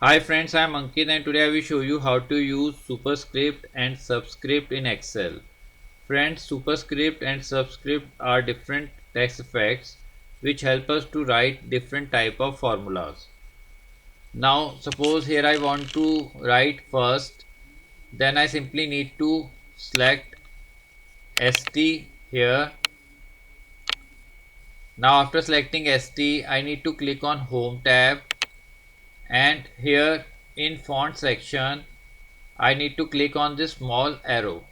Hi friends, I am Ankit and today I will show you how to use superscript and subscript in Excel. Friends, superscript and subscript are different text effects which help us to write different type of formulas. Now suppose here I want to write first, then I simply need to select ST here. Now after selecting ST, I need to click on Home tab, and here in font section I need to click on this small arrow.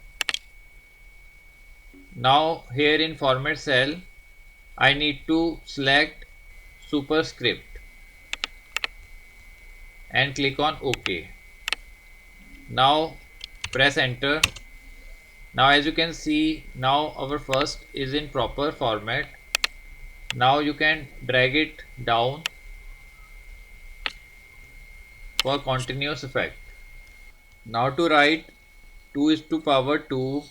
Now here in format cell I need to select superscript and click on OK. Now press enter. Now as you can see, now our first is in proper format. Now you can drag it down for continuous effect. Now to write 2 is to power 2,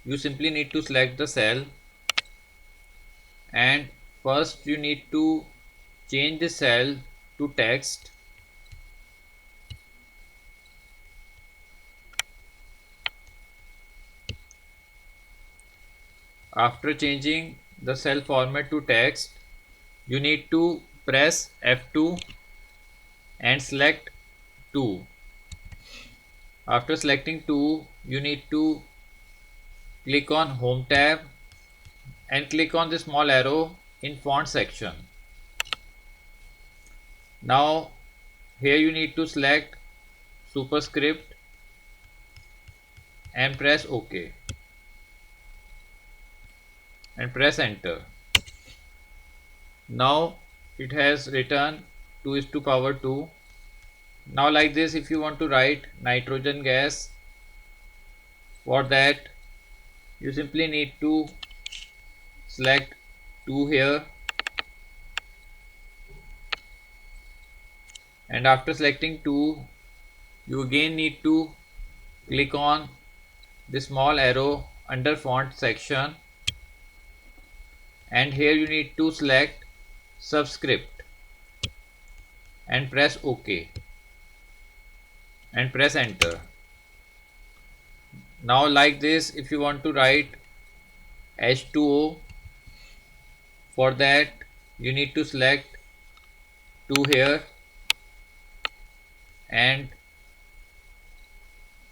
you simply need to select the cell, and first you need to change the cell to text. After changing the cell format to text, you need to press F2 and select 2. After selecting 2, you need to click on Home tab and click on the small arrow in font section. Now here you need to select superscript and press OK and press enter. Now it has written 2 is to power 2. Now like this, if you want to write nitrogen gas, for that you simply need to select 2 here, and after selecting 2 you again need to click on the small arrow under font section, and here you need to select subscript and press OK and press enter. Now like this, if you want to write H2O, for that you need to select 2 here and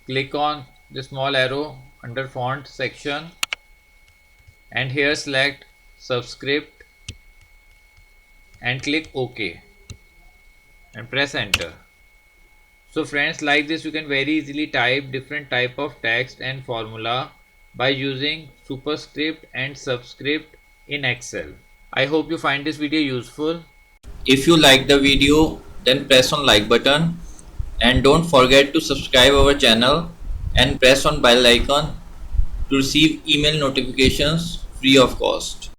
click on the small arrow under font section, and here select subscript and click OK and press enter. So friends, like this you can very easily type different type of text and formula by using superscript and subscript in Excel. I hope you find this video useful. If you like the video, then press on like button and don't forget to subscribe our channel and press on bell icon to receive email notifications free of cost.